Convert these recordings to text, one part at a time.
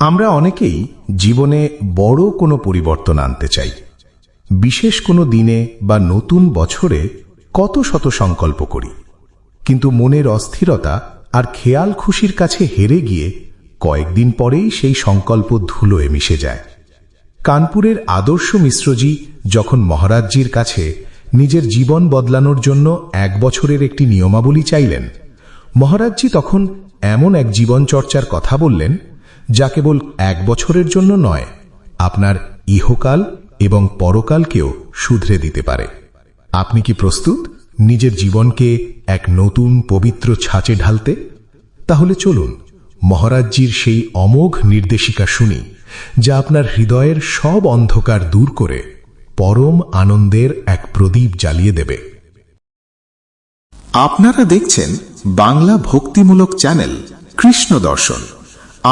আমরা অনেকেই জীবনে বড় কোনো পরিবর্তন আনতে চাই। বিশেষ কোনো দিনে বা নতুন বছরে কত শত সংকল্প করি, কিন্তু মনের অস্থিরতা আর খেয়াল খুশির কাছে হেরে গিয়ে কয়েকদিন পরেই সেই সংকল্প ধুলোয় মিশে যায়। কানপুরের আদর্শ মিশ্রজি যখন মহারাজজির কাছে নিজের জীবন বদলানোর জন্য 1 বছরের একটি নিয়মাবলী চাইলেন, মহারাজজি তখন এমন এক জীবন চর্চার কথা বললেন যা কেবল 1 বছরের জন্য নয়, আপনার ইহকাল এবং পরকালকেও শুধরে দিতে পারে। আপনি কি প্রস্তুত নিজের জীবনকে এক নতুন পবিত্র ছাঁচে ঢালতে? তাহলে চলুন মহারাজজির সেই অমোঘ নির্দেশিকা শুনি, যা আপনার হৃদয়ের সব অন্ধকার দূর করে পরম আনন্দের এক প্রদীপ জ্বালিয়ে দেবে। আপনারা দেখছেন বাংলা ভক্তিমূলক চ্যানেল কৃষ্ণ দর্শন।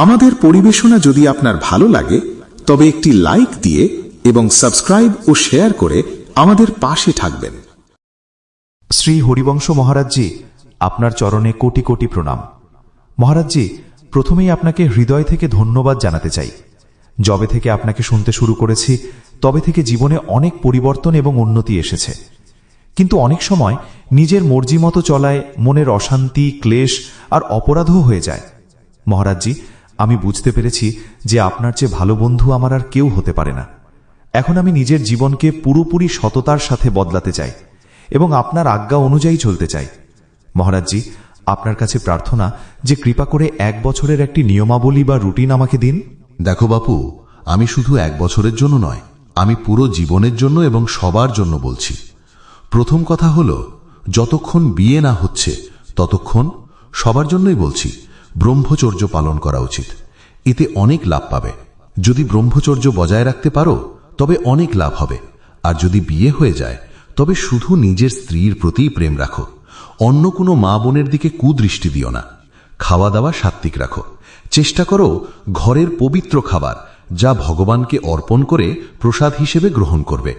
আমাদের পরিবেশনা যদি আপনার ভালো লাগে তবে একটি লাইক দিয়ে এবং সাবস্ক্রাইব ও শেয়ার করে আমাদের পাশে থাকবেন। শ্রী হরিবংশ মহারাজজি, আপনার চরণে কোটি কোটি প্রণাম। মহারাজজি, প্রথমেই আপনাকে হৃদয় থেকে ধন্যবাদ জানাতে চাই। যবে থেকে আপনাকে শুনতে শুরু করেছি তবে থেকে জীবনে অনেক পরিবর্তন এবং উন্নতি এসেছে, কিন্তু অনেক সময় নিজের মর্জি মতো চলায় মনের অশান্তি, ক্লেশ আর অপরাধও হয়ে যায়। মহারাজজি, আমি বুঝতে পেরেছি যে আপনার চেয়ে ভালো বন্ধু আমার আর কেউ হতে পারে না। এখন আমি নিজের জীবনকে পুরোপুরি সততার সাথে বদলাতে চাই এবং আপনার আজ্ঞা অনুযায়ী চলতে চাই। মহারাজজি, আপনার কাছে প্রার্থনা যে কৃপা করে 1 বছরের একটি নিয়মাবলী বা রুটিন আমাকে দিন। দেখো বাপু, আমি শুধু 1 বছরের জন্য নয়, আমি পুরো জীবনের জন্য এবং সবার জন্য বলছি। প্রথম কথা হলো, যতক্ষণ বিয়ে না হচ্ছে ততক্ষণ সবার জন্যই বলছি ব্রহ্মচর্য পালন করা উচিত। এতে অনেক লাভ পাবে। যদি ব্রহ্মচর্য বজায় রাখতে পারো তবে অনেক লাভ হবে। আর যদি বিয়ে হয়ে যায় তবে শুধু নিজের স্ত্রীর প্রতিই প্রেম রাখো, অন্য কোনো মা বোনের দিকে কুদৃষ্টি দিও না। খাওয়া দাওয়া সাত্ত্বিক রাখো। চেষ্টা করো ঘরের পবিত্র খাবার যা ভগবানকে অর্পণ করে প্রসাদ হিসেবে গ্রহণ করবে।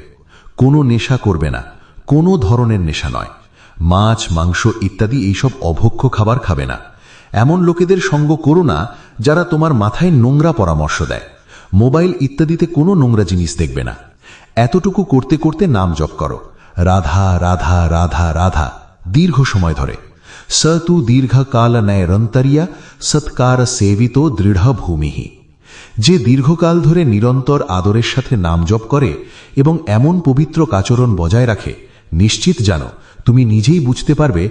কোনো নেশা করবে না, কোনো ধরনের নেশা নয়। মাছ, মাংস ইত্যাদি এইসব অভক্ষ্য খাবার খাবে না। এমন লোকেদের সঙ্গ করো না যারা তোমার মাথায় নোংরা পরামর্শ দেয়। মোবাইল ইত্যাদিতে কোনো নোংরা জিনিস দেখবে না। এতটুকু করতে করতে নাম জপ করো, রাধা রাধা রাধা রাধা, দীর্ঘ সময় ধরে। স তু দীর্ঘকাল নয়রন্তরিয়া সৎকার সেবিত দৃঢ় ভূমিহি। যে দীর্ঘকাল ধরে নিরন্তর আদরের সাথে নাম জপ করে এবং এমন পবিত্র আচরণ বজায় রাখে, নিশ্চিত জানো তুমি নিজেই বুঝতে পারবে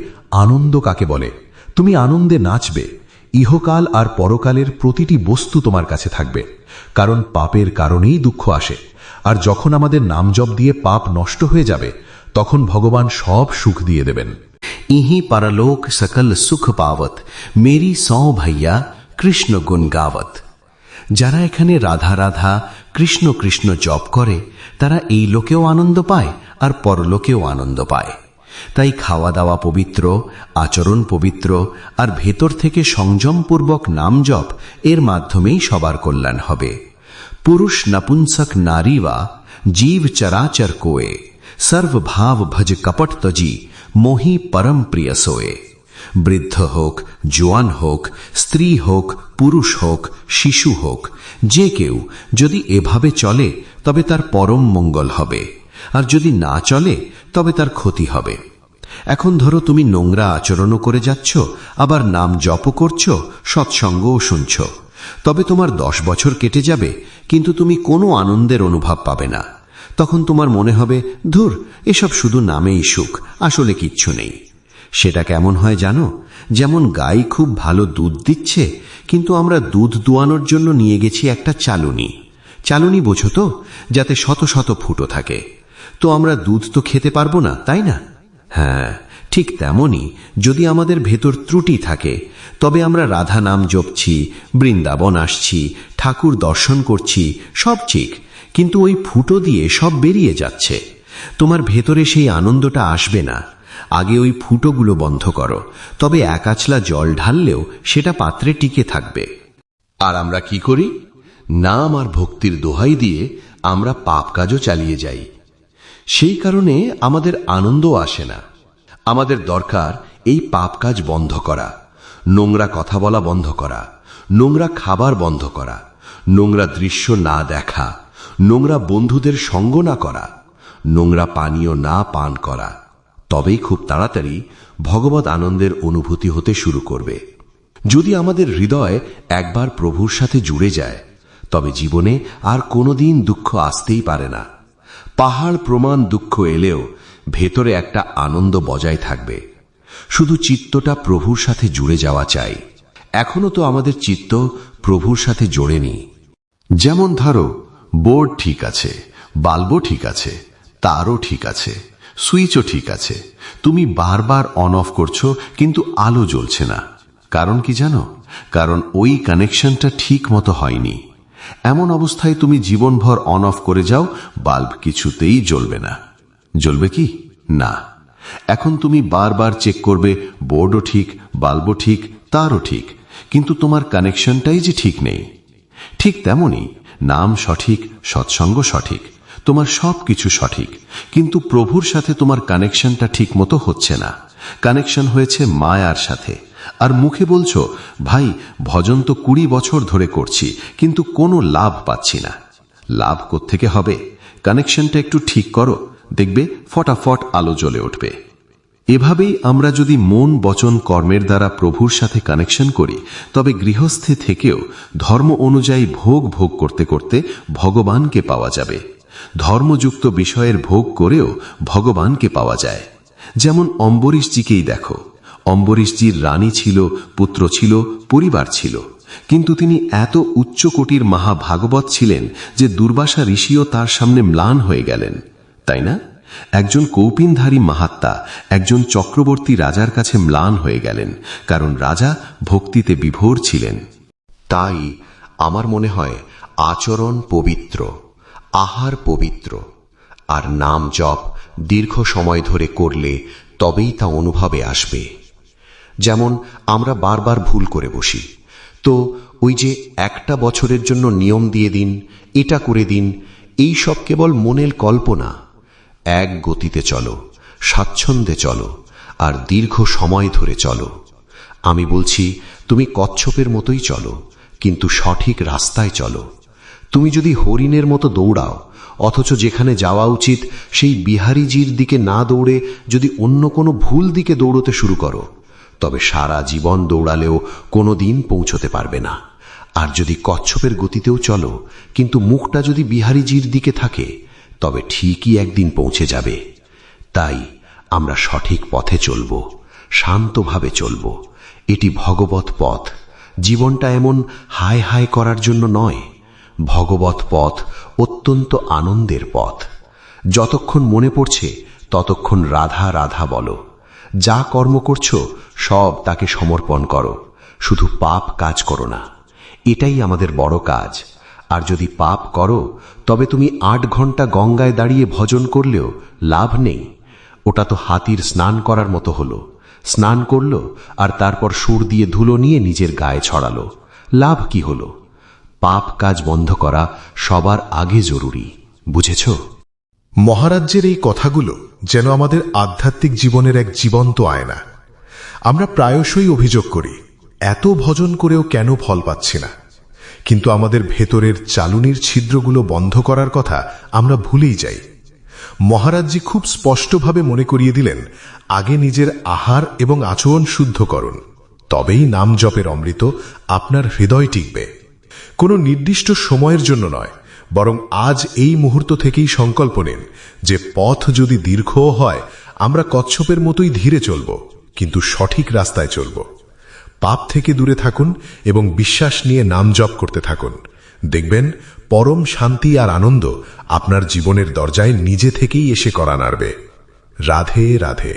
আনন্দ কাকে বলে। তুমি আনন্দে নাচবে। ইহকাল আর পরকালের প্রতিটি বস্তু তোমার কাছে থাকবে, কারণ পাপের কারণেই দুঃখ আসে। আর যখন আমাদের নাম জপ দিয়ে পাপ নষ্ট হয়ে যাবে তখন ভগবান সব সুখ দিয়ে দেবেন। इहीं परलोक सकल सुख पावत मेरी सौ भैया কৃষ্ণ গুণ গাवत। যারা এখানে রাধা রাধা কৃষ্ণ কৃষ্ণ জপ করে তারা এই লোকেও আনন্দ পায় আর পরলোকেও আনন্দ পায়। তাই খাওয়া দাওয়া পবিত্র, আচরণ পবিত্র আর ভেতর থেকে সংযমপূর্বক নাম জপ, এর মাধ্যমেই সবার কল্যাণ হবে। পুরুষ নপুংসক নারীবা জীব চরাচর কোয়ে সর্বভাব ভজ কপট তজি মোহি পরম প্রিয় সোয়ে। বৃদ্ধ হোক, জোয়ান হোক, স্ত্রী হোক, পুরুষ হোক, শিশু হোক, যে কেউ যদি এভাবে চলে তবে তার পরম মঙ্গল হবে, আর যদি না চলে তবে তার ক্ষতি হবে। এখন ধরো তুমি নোংরা আচরণও করে যাচ্ছ, আবার নাম জপও করছ, সৎসঙ্গও শুনছ, তবে তোমার 10 বছর কেটে যাবে কিন্তু তুমি কোনো আনন্দের অনুভব পাবে না। তখন তোমার মনে হবে, ধুর, এসব শুধু নামেই সুখ, আসলে কিচ্ছু নেই। সেটা কেমন হয় জানো? যেমন গাই খুব ভালো দুধ দিচ্ছে, কিন্তু আমরা দুধ দুয়ানোর জন্য নিয়ে গেছি একটা চালুনি। চালুনি বোঝো তো, যাতে শত শত ফুটো থাকে। তো আমরা দুধ তো খেতে পারবো না, তাই না? হ্যাঁ, ঠিক তেমনি যদি আমাদের ভেতর ত্রুটি থাকে তবে আমরা রাধা নাম জপছি, বৃন্দাবন আসছি, ঠাকুর দর্শন করছি, সব ঠিক, কিন্তু ওই ফুটো দিয়ে সব বেরিয়ে যাচ্ছে। তোমার ভেতরে সেই আনন্দটা আসবে না। আগে ওই ফুটোগুলো বন্ধ করো, তবে 1 আঁচলা জল ঢাললেও সেটা পাত্রে টিকে থাকবে। আর আমরা কি করি? নাম আর ভক্তির দোহাই দিয়ে আমরা পাপ কাজও চালিয়ে যাই। সেই কারণে আমাদের আনন্দও আসে না। আমাদের দরকার এই পাপ কাজ বন্ধ করা, নোংরা কথা বলা বন্ধ করা, নোংরা খাবার বন্ধ করা, নোংরা দৃশ্য না দেখা, নোংরা বন্ধুদের সঙ্গ না করা, নোংরা পানীয় না পান করা, তবেই খুব তাড়াতাড়ি ভগবত আনন্দের অনুভূতি হতে শুরু করবে। যদি আমাদের হৃদয় একবার প্রভুর সাথে জুড়ে যায়, তবে জীবনে আর কোনোদিন দুঃখ আসতেই পারে না। পাহাড় প্রমাণ দুঃখ এলেও ভেতরে একটা আনন্দ বজায় থাকবে। শুধু চিত্তটা প্রভুর সাথে জুড়ে যাওয়া চাই। এখনো তো আমাদের চিত্ত প্রভুর সাথে জোড়েনি। যেমন ধরো, বোর্ড ঠিক আছে, বাল্বও ঠিক আছে, তারও ঠিক আছে, সুইচও ঠিক আছে, তুমি বারবার অন অফ করছো কিন্তু আলো জ্বলছে না। কারণ কি জানো? কারণ ওই কানেকশনটা ঠিক মতো হয়নি। এমন অবস্থায় তুমি জীবনভর অন অফ করে যাও, বাল্ব কিছুতেই জ্বলবে না। জ্বলবে কি? না। এখন তুমি বারবার চেক করবে, বোর্ডও ঠিক, বাল্বও ঠিক, তারও ঠিক, কিন্তু তোমার কানেকশনটাই যে ঠিক নেই। ঠিক তেমনি নাম সঠিক, সৎসঙ্গ সঠিক, তোমার সবকিছু সঠিক, কিন্তু প্রভুর সাথে তোমার কানেকশনটা ঠিক মতো হচ্ছে না। কানেকশন হয়েছে মায়ার সাথে। আর মুখে বলছো, ভাই ভজন তো 20 বছর ধরে করছি, কিন্তু কোনো লাভ পাচ্ছি না। লাভ কোত্থেকে হবে? কানেকশনটা একটু ঠিক করো, দেখবে ফটাফট আলো জ্বলে উঠবে। এভাবেই আমরা যদি মন, বচন, কর্মের দ্বারা প্রভুর সাথে কানেকশন করি, তবে গৃহস্থে থেকেও ধর্ম অনুযায়ী ভোগ করতে করতে ভগবানকে পাওয়া যাবে। ধর্মযুক্ত বিষয়ের ভোগ করেও ভগবানকে পাওয়া যায়। যেমন অম্বরীশজিকেই দেখো। অম্বরীশজির রানী ছিল, পুত্র ছিল, পরিবার ছিল, কিন্তু তিনি এত উচ্চ কোটির মহাভাগবত ছিলেন যে দুর্বাসা ঋষিও তার সামনে ম্লান হয়ে গেলেন, তাই না? একজন কৌপিনধারী মাহাত্মা একজন চক্রবর্তী রাজার কাছে ম্লান হয়ে গেলেন, কারণ রাজা ভক্তিতে বিভোর ছিলেন। তাই আমার মনে হয় আচরণ পবিত্র, আহার পবিত্র, আর নাম জপ দীর্ঘ সময় ধরে করলে তবেই তা অনুভবে আসবে। যেমন আমরা বারবার ভুল করে বসি, তো ওই যে একটা বছরের জন্য নিয়ম দিয়ে দিন, এটা করে দিন, এই সব কেবল মনের কল্পনা। এক গতিতে চলো, স্বাচ্ছন্দ্যে চলো, আর দীর্ঘ সময় ধরে চলো। আমি বলছি, তুমি কচ্ছপের মতোই চলো, কিন্তু সঠিক রাস্তায় চলো। তুমি যদি হরিণের মতো দৌড়াও, অথচ যেখানে যাওয়া উচিত সেই বিহারীজির দিকে না দৌড়ে যদি অন্য কোনো ভুল দিকে দৌড়তে শুরু করো, তবে সারা জীবন দৌড়ালেও কোনোদিন পৌঁছতে পারবে না। আর যদি কচ্ছপের গতিতেও চলো, কিন্তু মুখটা যদি বিহারীজির দিকে থাকে, তবে ঠিকই একদিন পৌঁছে যাবে। তাই আমরা সঠিক পথে চলব, শান্তভাবে চলব। এটি ভগবত পথ। জীবনটা এমন হায় হায় করার জন্য নয়। ভগবত পথ অত্যন্ত আনন্দের পথ। যতক্ষণ মনে পড়ছে ততক্ষণ রাধা রাধা বলো। যা কর্ম করছো সব তাকে সমর্পণ করো, শুধু পাপ কাজ করো না। এটাই আমাদের বড় কাজ। আর যদি পাপ করো, তবে তুমি 8 ঘন্টা গঙ্গায় দাঁড়িয়ে ভজন করলেও লাভ নেই। ওটা তো হাতির স্নান করার মতো হলো। স্নান করলো আর তারপর সুর দিয়ে ধুলো নিয়ে নিজের গায়ে ছড়ালো, লাভ কি হলো? পাপ কাজ বন্ধ করা সবার আগে জরুরি, বুঝেছ? মহারাজ্যের এই কথাগুলো যেন আমাদের আধ্যাত্মিক জীবনের এক জীবন্ত আয়না। আমরা প্রায়শই অভিযোগ করি, এত ভজন করেও কেন ফল পাচ্ছি না, কিন্তু আমাদের ভেতরের চালুনির ছিদ্রগুলো বন্ধ করার কথা আমরা ভুলেই যাই। মহারাজজি খুব স্পষ্টভাবে মনে করিয়ে দিলেন, আগে নিজের আহার এবং আচরণ শুদ্ধ করুন, তবেই নাম জপের অমৃত আপনার হৃদয় টিকবে। কোনো নির্দিষ্ট সময়ের জন্য নয়, বরং আজ এই মুহূর্ত থেকেই সংকল্প নিন যে পথ যদি দীর্ঘও হয়, আমরা কচ্ছপের মতোই ধীরে চলব, কিন্তু সঠিক রাস্তায় চলব। পাপ থেকে দূরে থাকুন এবং বিশ্বাস নিয়ে নাম জপ করতে থাকুন। দেখবেন পরম শান্তি আর আনন্দ আপনার জীবনের দরজায় নিজে থেকেই এসে কড়া নাড়বে। রাধে রাধে।